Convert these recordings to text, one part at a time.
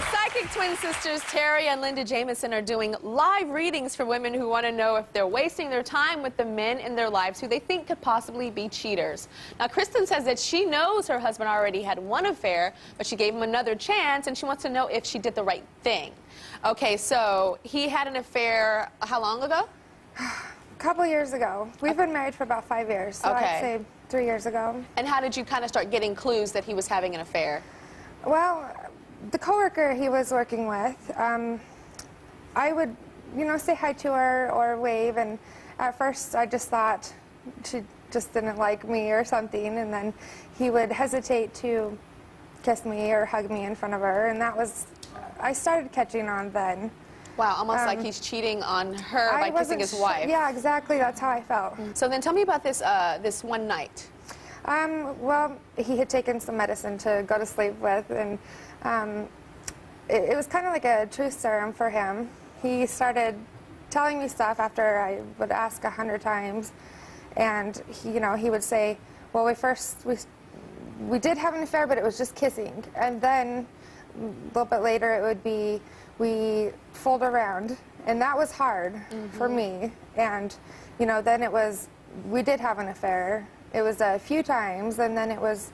Psychic twin sisters Terry and Linda Jameson are doing live readings for women who want to know if they're wasting their time with the men in their lives who they think could possibly be cheaters. Now, Kristen says that she knows her husband already had one affair, but she gave him another chance, and she wants to know if she did the right thing. Okay, so he had an affair how long ago? A couple years ago. We've been married for about 5 years, so I'd say 3 years ago. And how did you kind of start getting clues that he was having an affair? Well, the coworker he was working with, I would, say hi to her or wave, and at first I just thought she just didn't like me or something, and then he would hesitate to kiss me or hug me in front of her, and that was, I started catching on then. Wow, almost like he's cheating on her by kissing his wife. Yeah, exactly, that's how I felt. So then tell me about this, this one night. Well, he had taken some medicine to go to sleep with, and it was kind of like a truth serum for him. He started telling me stuff after I would ask 100 times, and he would say, well, we did have an affair, but it was just kissing, and then a little bit later it would be we fooled around, and that was hard for me. And then it was we did have an affair. It was a few times, and then it was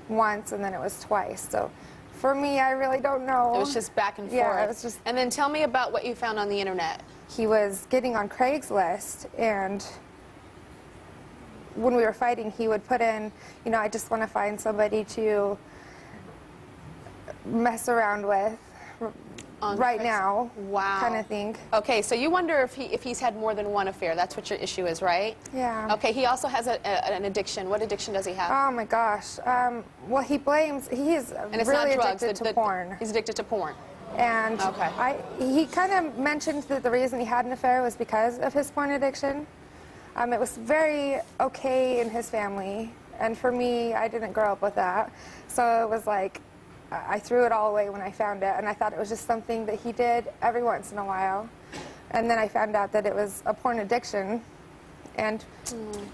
once, and then it was twice. So for me, I really don't know. It was just back and forth. Yeah, it was just. And then tell me about what you found on the internet. He was getting on Craigslist, and when we were fighting, he would put in, I just want to find somebody to mess around with right now. Wow. Kind of thing. Okay, so you wonder if he's had more than one affair. That's what your issue is, right? Yeah. Okay, he also has an addiction. What addiction does he have? Oh my gosh. Well, he's really addicted to porn. He's addicted to porn. And he kind of mentioned that the reason he had an affair was because of his porn addiction. It was very okay in his family, and for me, I didn't grow up with that. So it was like, I threw it all away when I found it, and I thought it was just something that he did every once in a while. And then I found out that it was a porn addiction, and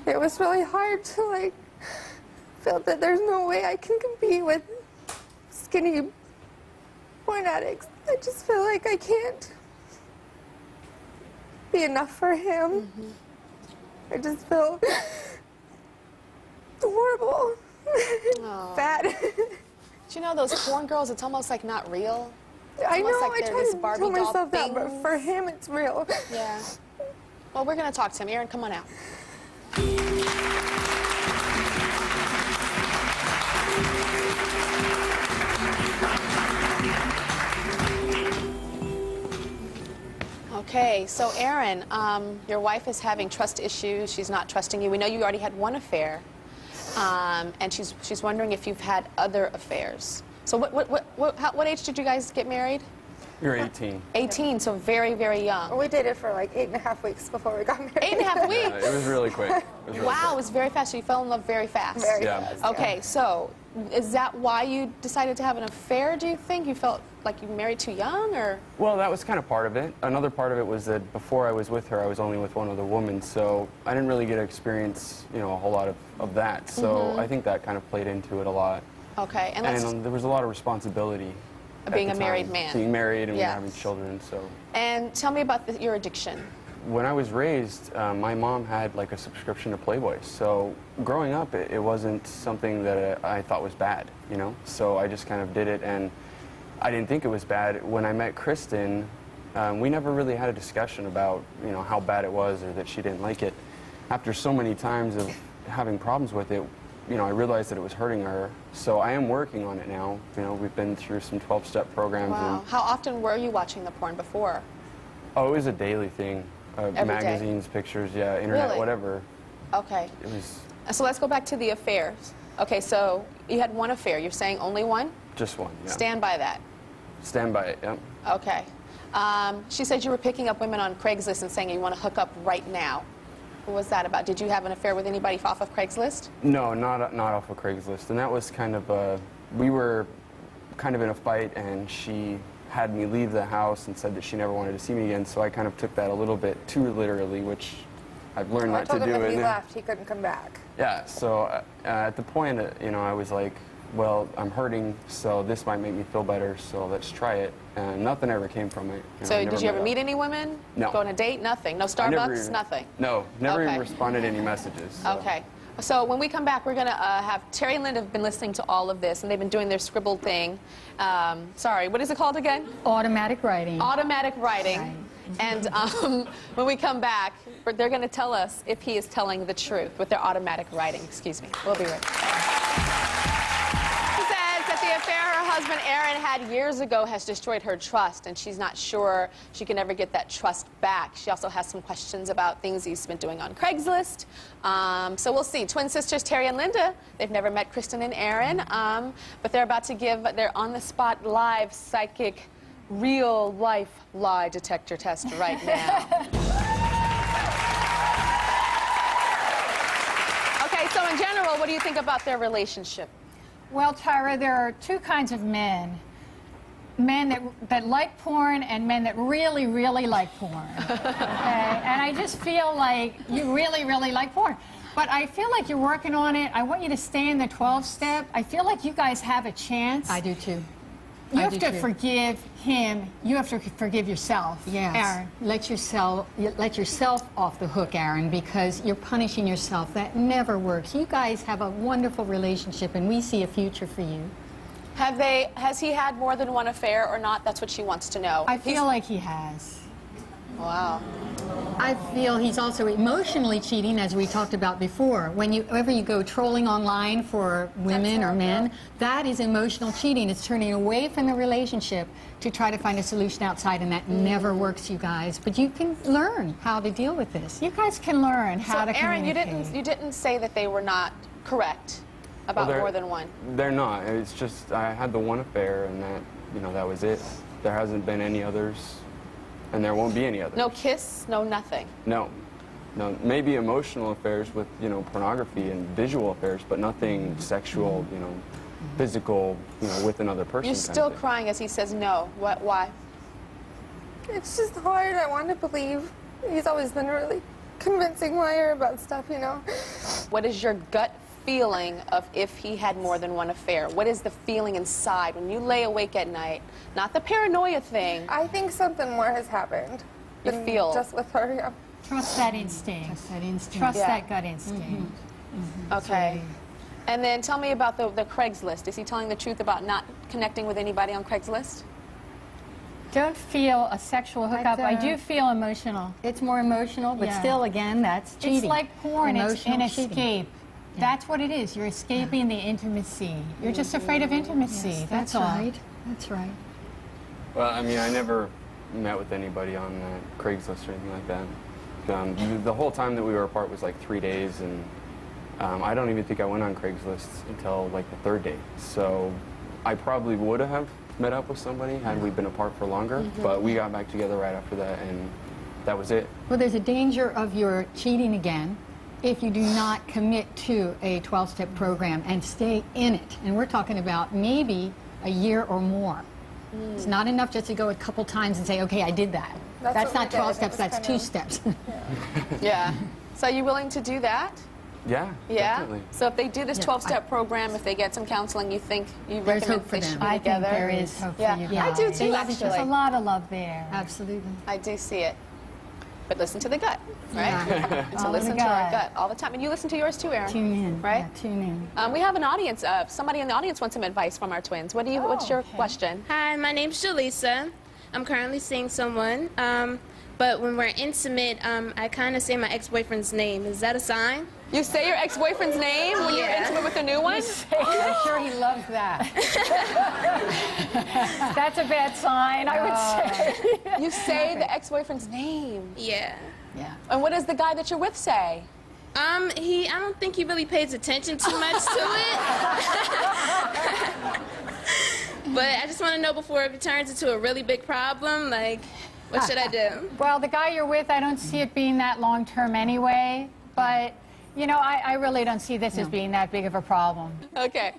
it was really hard to feel that there's no way I can compete with skinny porn addicts. I just feel like I can't be enough for him. I just feel horrible, bad. Do you know those porn girls, it's almost like not real? I know, like I try to tell myself that, but for him it's real. Yeah. Well, we're going to talk to him. Aaron, come on out. Okay, so Aaron, your wife is having trust issues. She's not trusting you. We know you already had one affair. And she's wondering if you've had other affairs. So what age did you guys get married? We were 18. 18, so very, very young. Well, we did it for like 8.5 weeks before we got married. 8.5 weeks? Yeah, it was really quick. Wow, it was very fast. So you fell in love very fast. Very fast. Okay, so is that why you decided to have an affair, do you think? You felt like you married too young, or? Well, that was kind of part of it. Another part of it was that before I was with her, I was only with one other woman, so I didn't really get to experience, a whole lot of that. So I think that kind of played into it a lot. Okay, and there was a lot of responsibility. Being a married man. Being married and having children, so. And tell me about your addiction. When I was raised, my mom had like a subscription to Playboy. So growing up, it wasn't something that I thought was bad, So I just kind of did it, and I didn't think it was bad. When I met Kristen, we never really had a discussion about, how bad it was or that she didn't like it. After so many times of having problems with it, I realized that it was hurting her. So I am working on it now. We've been through some 12-step programs. Wow. And, how often were you watching the porn before? Oh, it was a daily thing. Magazines, pictures, internet, really? Whatever. Okay. It was. So let's go back to the affairs. Okay, so you had one affair. You're saying only one? Just one, yeah. Stand by that. Stand by it, yeah. Okay. She said you were picking up women on Craigslist and saying you want to hook up right now. What was that about? Did you have an affair with anybody off of Craigslist? No, not off of Craigslist. And that was kind of we were kind of in a fight, and she had me leave the house and said that she never wanted to see me again. So I kind of took that a little bit too literally, which I've learned not to do. I told him if he left, he couldn't come back. Yeah. So at the point, I was like, well, I'm hurting, so this might make me feel better, so let's try it. And nothing ever came from it. You know, So I did never you ever met meet up. any women? No. Go on a date? Nothing? No I never Starbucks? even- Nothing? No, never Okay. even responded to any messages. So. Okay. So when we come back, we're going to have Terry and Linda have been listening to all of this, and they've been doing their scribbled thing. Sorry, what is it called again? Automatic writing. Automatic writing. Right. And when we come back, they're going to tell us if he is telling the truth with their automatic writing. Excuse me. We'll be right back. She says that the affair her husband Aaron had years ago has destroyed her trust, and she's not sure she can ever get that trust back. She also has some questions about things he's been doing on Craigslist. So we'll see. Twin sisters Terry and Linda, they've never met Kristen and Aaron, but they're about to give their on-the-spot live psychic real-life lie detector test right now. Okay, so in general, what do you think about their relationship? Well, Tyra, there are two kinds of men. Men that like porn and men that really, really like porn. Okay? And I just feel like you really, really like porn. But I feel like you're working on it. I want you to stay in the 12-step. I feel like you guys have a chance. I do too. You have to forgive him. You have to forgive yourself. Yes. Aaron. Let yourself off the hook, Aaron, because you're punishing yourself. That never works. You guys have a wonderful relationship, and we see a future for you. Has he had more than one affair or not? That's what she wants to know. I feel like he has. Wow. I feel he's also emotionally cheating, as we talked about before. Whenever you go trolling online for women or men, that is emotional cheating. It's turning away from the relationship to try to find a solution outside, and that never works, you guys. But you can learn how to deal with this. You guys can learn how to Aaron, communicate. you didn't say that they were not correct about Well, more than one. They're not. It's just I had the one affair, and that was it. There hasn't been any others, and there won't be any others. No kiss, no nothing. No. Maybe emotional affairs with pornography and visual affairs, but nothing sexual, physical, with another person. You're kind of still thing. crying as he says no. Why? It's just hard. I want to believe. He's always been a really convincing liar about stuff, What is your gut feeling of if he had more than one affair? What is the feeling inside when you lay awake at night? Not the paranoia thing. I think something more has happened. You than feel. just with her, yeah. Trust that instinct. Trust that instinct. Trust Yeah. that gut instinct. Okay. And then tell me about the Craigslist. Is he telling the truth about not connecting with anybody on Craigslist? Don't feel a sexual hookup. I do don't. feel emotional. It's more emotional, but Yeah. still, again, that's cheating. It's like porn. It's an Emotional cheating. escape. That's what it is. You're escaping the intimacy. You're just afraid of intimacy. Yes, that's all. right. That's right. Well, I never met with anybody on Craigslist or anything like that. The whole time that we were apart was like 3 days, and I don't even think I went on Craigslist until like the 3rd day. So I probably would have met up with somebody had we been apart for longer, but we got back together right after that, and that was it. Well, there's a danger of your cheating again if you do not commit to a 12-step program and stay in it. And we're talking about maybe a year or more. It's not enough just to go a couple times and say, okay, I did that. That's That's what we not did. 12 It steps, was that's kind 2 of- steps. Yeah. So are you willing to do that? Yeah, Yeah. definitely. So if they do this Yeah, 12-step program, if they get some counseling, you think you There's recommend hope for they should them. be I together? think there is hope Yeah. for you I guys. do too, There's a actually. lot of love there. Absolutely. I do see it. But listen to the gut, right? Yeah. And to All in listen the to our gut. gut all the time. And you listen to yours too, Aaron. Tune in. Right? Yeah, tune in. We have an audience. Somebody in the audience wants some advice from our twins. What's your okay. question? Hi, my name's Jaleesa. I'm currently seeing someone, but when we're intimate, I kind of say my ex-boyfriend's name. Is that a sign? You say your ex-boyfriend's name when you're Yeah. intimate with a new one? I'm sure he loves that. That's a bad sign, I would say. You say the ex-boyfriend's name. Yeah. Yeah. And what does the guy that you're with say? I don't think he really pays attention too much to it. But I just want to know before it turns into a really big problem, like, what should I do? Well, the guy you're with, I don't see it being that long-term anyway. But, I really don't see this as being that big of a problem. Okay.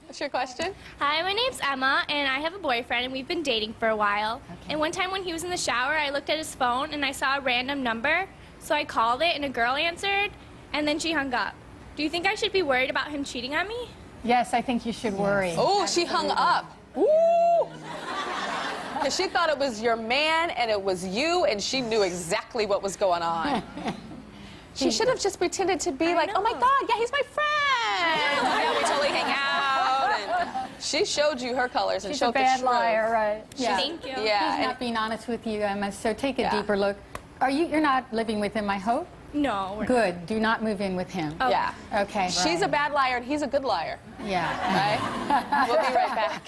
What's your question? Hi, my name's Emma, and I have a boyfriend, and we've been dating for a while. And one time when he was in the shower, I looked at his phone, and I saw a random number. So I called it, and a girl answered, and then she hung up. Do you think I should be worried about him cheating on me? Yes, I think you should worry. Oh, she hung up. Ooh. Because she thought it was your man and it was you, and she knew exactly what was going on. She should have just pretended to be like, oh my God, yeah, he's my friend. Yeah, we totally hang out. And she showed you her colors and She's showed a bad the truth. liar, right? Yeah. Thank you. Yeah. He's not being honest with you, Emma, so take a Yeah. deeper look. You're not living with him, I hope? No, we're Good. Do not move in with him. Oh. Yeah. Okay. She's a bad liar and he's a good liar, Yeah. right? We'll be right back.